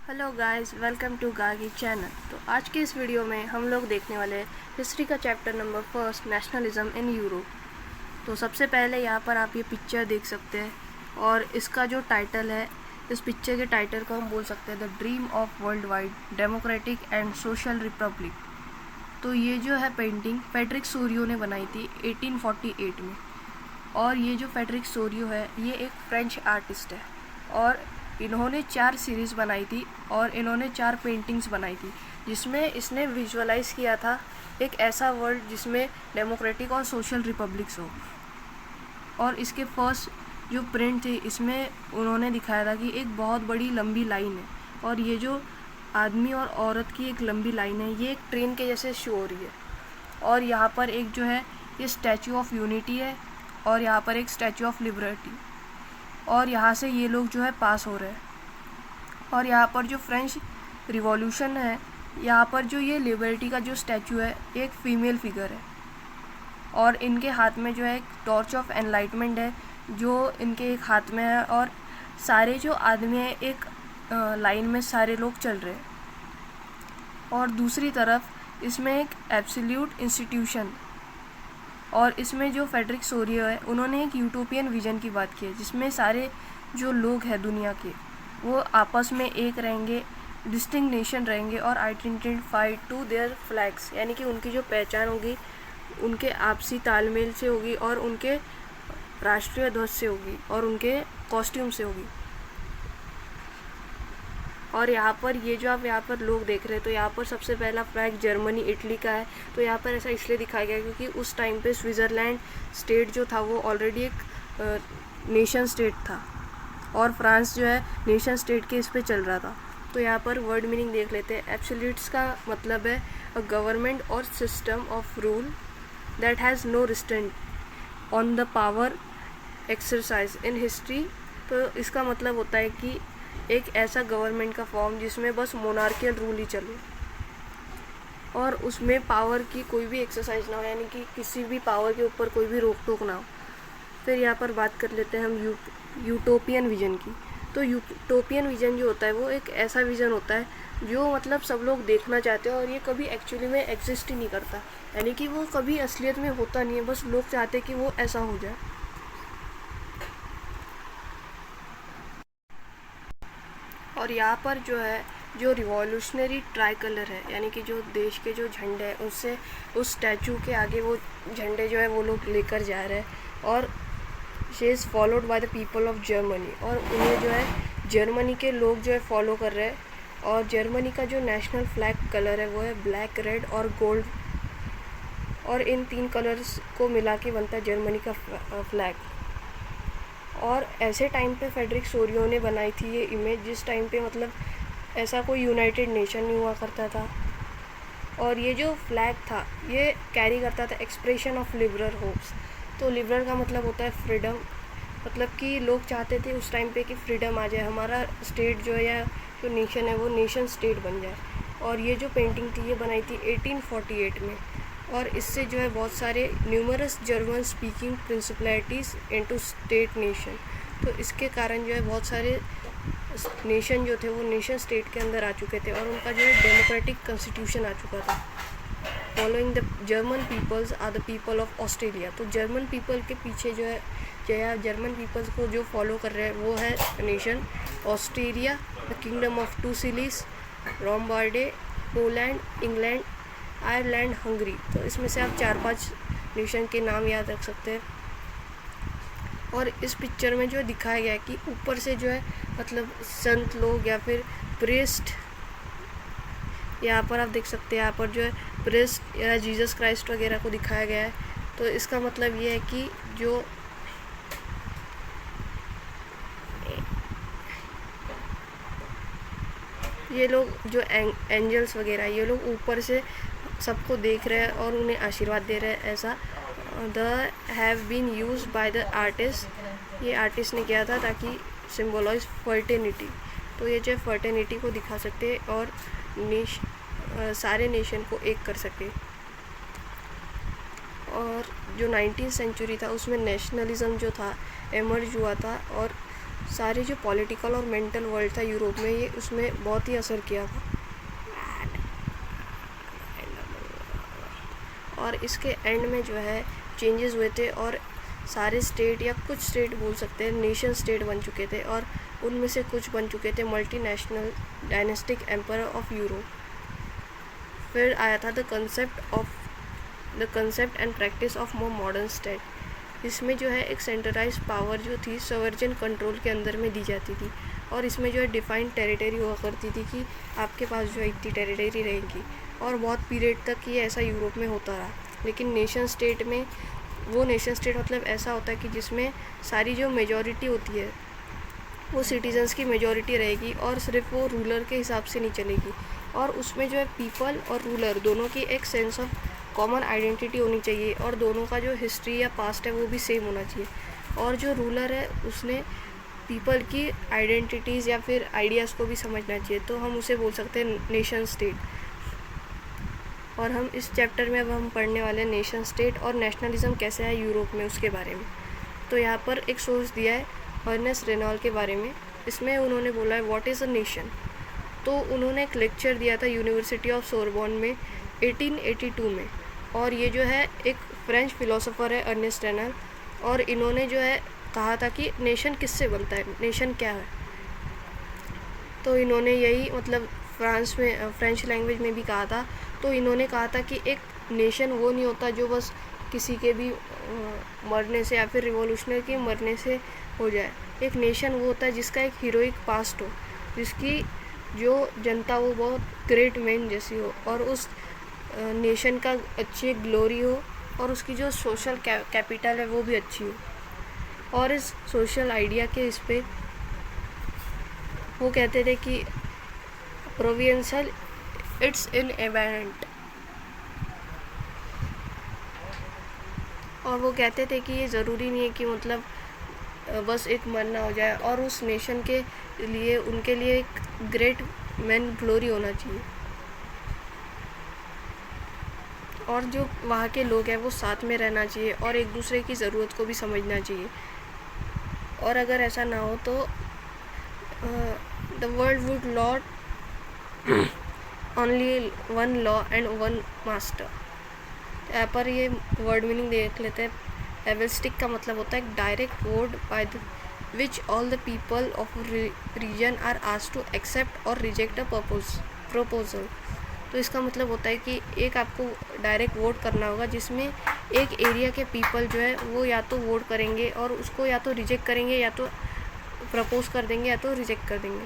Hello guys, welcome to Gagi channel. तो आज के इस वीडियो में हम लोग देखने वाले हैं हिस्ट्री का chapter number first, nationalism in Europe. तो सबसे पहले यहाँ पर आप ये पिक्चर देख सकते हैं और इसका जो टाइटल है, इस पिक्चर के टाइटल को हम बोल सकते हैं the dream of world wide democratic and social Republic. तो ये जो है पेंटिंग फेडरिक सोरियो ने बनाई थी 1848 में। और ये जो फेडरिक सोरियो है ये एक फ्रेंच आर्टिस्ट है और इन्होंने 4 सीरीज़ बनाई थी और इन्होंने 4 पेंटिंग्स बनाई थी जिसमें इसने विजुअलाइज किया था एक ऐसा वर्ल्ड जिसमें डेमोक्रेटिक और सोशल रिपब्लिक्स हो। और इसके फर्स्ट जो प्रिंट थी इसमें उन्होंने दिखाया था कि एक बहुत बड़ी लंबी लाइन है और ये जो आदमी और औरत की एक लंबी लाइन है ये एक ट्रेन के जैसे शो हो रही है। और यहाँ पर एक जो है ये स्टैचू ऑफ यूनिटी है और यहाँ पर एक स्टैचू ऑफ लिबर्टी और यहाँ से ये लोग जो है पास हो रहे हैं। और यहाँ पर जो फ्रेंच रिवॉल्यूशन है यहाँ पर जो ये लिबर्टी का जो स्टैचू है एक फ़ीमेल फिगर है और इनके हाथ में जो है एक टॉर्च ऑफ एनलाइटमेंट है जो इनके एक हाथ में है और सारे जो आदमी हैं एक लाइन में सारे लोग चल रहे हैं। और दूसरी तरफ इसमें एक एब्सोल्यूट इंस्टीट्यूशन और इसमें जो फेडरिक सोरियो है उन्होंने एक यूटोपियन विज़न की बात की है जिसमें सारे जो लोग हैं दुनिया के वो आपस में एक रहेंगे, डिस्टिंक्ट नेशन रहेंगे और आइडेंटिफाइड टू देयर फ्लैग्स, यानी कि उनकी जो पहचान होगी उनके आपसी तालमेल से होगी और उनके राष्ट्रीय ध्वज से होगी और उनके कॉस्ट्यूम से होगी। और यहाँ पर ये जो आप यहाँ पर लोग देख रहे हैं तो यहाँ पर सबसे पहला फ्लैग जर्मनी इटली का है। तो यहाँ पर ऐसा इसलिए दिखाया गया क्योंकि उस टाइम पे स्विट्ज़रलैंड स्टेट जो था वो ऑलरेडी एक नेशन स्टेट था और फ्रांस जो है नेशन स्टेट के इस पे चल रहा था। तो यहाँ पर वर्ड मीनिंग देख लेते हैं। एब्सोल्यूट्स का मतलब है a government or system of rule that has no restraint on the power exercise in history. तो इसका मतलब होता है कि एक ऐसा गवर्नमेंट का फॉर्म जिसमें बस मोनार्कियल रूल ही चले और उसमें पावर की कोई भी एक्सरसाइज ना हो, यानी कि किसी भी पावर के ऊपर कोई भी रोक टोक ना हो। फिर यहाँ पर बात कर लेते हैं हम यूटोपियन विज़न की। तो यूटोपियन विज़न जो होता है वो एक ऐसा विज़न होता है जो मतलब सब लोग देखना चाहते हैं और ये कभी एक्चुअली में एग्जिस्ट ही नहीं करता, यानी कि वो कभी असलियत में होता नहीं है, बस लोग चाहते हैं कि वो ऐसा हो जाए। और यहाँ पर जो है जो रिवॉल्यूशनरी ट्राई कलर है, यानी कि जो देश के जो झंडे हैं उससे उस स्टैचू के आगे वो झंडे जो है वो लोग लेकर जा रहे हैं और she is followed by the people of Germany और उन्हें जो है जर्मनी के लोग जो है फॉलो कर रहे हैं। और जर्मनी का जो नेशनल फ्लैग कलर है वो है ब्लैक, रेड और गोल्ड और इन 3 कलर्स को मिला के बनता है जर्मनी का फ्लैग। और ऐसे टाइम पे फेडरिक सोरियो ने बनाई थी ये इमेज जिस टाइम पे मतलब ऐसा कोई यूनाइटेड नेशन नहीं हुआ करता था। और ये जो फ्लैग था ये कैरी करता था एक्सप्रेशन ऑफ लिबरल होप्स। तो लिबरल का मतलब होता है फ्रीडम, मतलब कि लोग चाहते थे उस टाइम पे कि फ्रीडम आ जाए, हमारा स्टेट जो है या जो नेशन है वो नेशन स्टेट बन जाए। और ये जो पेंटिंग थी ये बनाई थी 1848 में और इससे जो है बहुत सारे numerous German speaking principalities into state nation. तो इसके कारण जो है बहुत सारे नेशन जो थे वो नेशन स्टेट के अंदर आ चुके थे और उनका जो है डेमोक्रेटिक कॉन्स्टिट्यूशन आ चुका था। Following the German peoples are the people of Australia. तो जर्मन पीपल के पीछे जो है या जर्मन पीपल्स को जो फॉलो कर रहे हैं वो है nation Australia, the kingdom of 2 cities, Lombardy, Poland, England, Ireland, Hungary. तो इसमें से आप 4-5 नेशन के नाम याद रख सकते हैं। और इस पिक्चर में जो दिखाया गया है कि ऊपर से जो है मतलब संत लोग या फिर प्रीस्ट, यहाँ पर आप देख सकते हैं यहाँ पर जो है प्रीस्ट या जीसस क्राइस्ट वगैरह को दिखाया गया है। तो इसका मतलब ये है कि जो ये लोग जो एंजल्स वगैरह ये लोग ऊपर से सबको देख रहे हैं और उन्हें आशीर्वाद दे रहे हैं। ऐसा the have been use by the artist, ये आर्टिस्ट ने किया था ताकि सिम्बोलाइज फर्टिनिटी। तो ये जो फर्टिनिटी को दिखा सकते हैं और सारे नेशन को एक कर सके। और जो 19th सेंचुरी था उसमें नेशनलिज्म जो था एमर्ज हुआ था और सारे जो पॉलिटिकल और मेंटल वर्ल्ड था यूरोप में, ये उसमें बहुत ही असर किया था। और इसके एंड में जो है चेंजेस हुए थे और सारे स्टेट या कुछ स्टेट बोल सकते हैं नेशन स्टेट बन चुके थे, और उनमें से कुछ बन चुके थे multinational dynastic empire of Europe. फिर आया था the concept and practice of more modern state. इसमें जो है एक सेंट्रलाइज पावर जो थी सवर्जन कंट्रोल के अंदर में दी जाती थी, और इसमें जो है डिफाइंड टेरिटरी हुआ करती थी कि आपके पास जो है इतनी टेरिटरी रहेगी, और बहुत पीरियड तक ये ऐसा यूरोप में होता रहा। लेकिन नेशन स्टेट में, वो नेशन स्टेट मतलब ऐसा होता है कि जिसमें सारी जो मेजॉरिटी होती है वो सिटीजन्स की मेजॉरिटी रहेगी, और सिर्फ वो रूलर के हिसाब से नहीं चलेगी, और उसमें जो है पीपल और रूलर दोनों की एक सेंस ऑफ कॉमन आइडेंटिटी होनी चाहिए, और दोनों का जो हिस्ट्री या पास्ट है वो भी सेम होना चाहिए। और जो रूलर है उसने पीपल की आइडेंटिटीज़ या फिर आइडियाज़ को भी समझना चाहिए, तो हम उसे बोल सकते हैं नेशन स्टेट। और हम इस चैप्टर में अब हम पढ़ने वाले हैं नेशन स्टेट और नेशनलिज्म कैसे है यूरोप में, उसके बारे में। तो यहाँ पर एक सोर्स दिया है अर्नेस्ट रेनॉल के बारे में। इसमें उन्होंने बोला है व्हाट इज़ अ नेशन। तो उन्होंने एक लेक्चर दिया था यूनिवर्सिटी ऑफ सोरबॉन में 1882 में, और ये जो है एक फ्रेंच फिलोसोफर है अर्नेस्ट रेनॉल, और इन्होंने जो है कहा था कि नेशन किससे बनता है, नेशन क्या है। तो इन्होंने यही मतलब फ्रेंच लैंग्वेज में भी कहा था। तो इन्होंने कहा था कि एक नेशन वो नहीं होता जो बस किसी के भी मरने से या फिर रिवॉल्यूशनरी के मरने से हो जाए। एक नेशन वो होता है जिसका एक हीरोइक पास्ट हो, जिसकी जो जनता वो बहुत ग्रेट मैन जैसी हो, और उस नेशन का अच्छी ग्लोरी हो, और उसकी जो सोशल कैपिटल है वो भी अच्छी हो। और इस सोशल आइडिया के इस पे वो कहते थे कि प्रोविंशियल इट्स इनएबेरेंट, और वो कहते थे कि ये ज़रूरी नहीं है कि मतलब बस एक मरना हो जाए, और उस नेशन के लिए उनके लिए एक ग्रेट मैन ग्लोरी होना चाहिए, और जो वहाँ के लोग हैं वो साथ में रहना चाहिए, और एक दूसरे की ज़रूरत को भी समझना चाहिए। और अगर ऐसा ना हो तो the world would not only one law and one master. यहाँ पर ये वर्ड मीनिंग देख लेते हैं। एवल्स्टिक का मतलब होता है direct word by which all the people of region are asked to accept or reject a proposal. तो इसका मतलब होता है कि एक आपको डायरेक्ट वोट करना होगा, जिसमें एक एरिया के पीपल जो है वो या तो वोट करेंगे और उसको या तो रिजेक्ट करेंगे, या तो प्रपोज कर देंगे, या तो रिजेक्ट कर देंगे।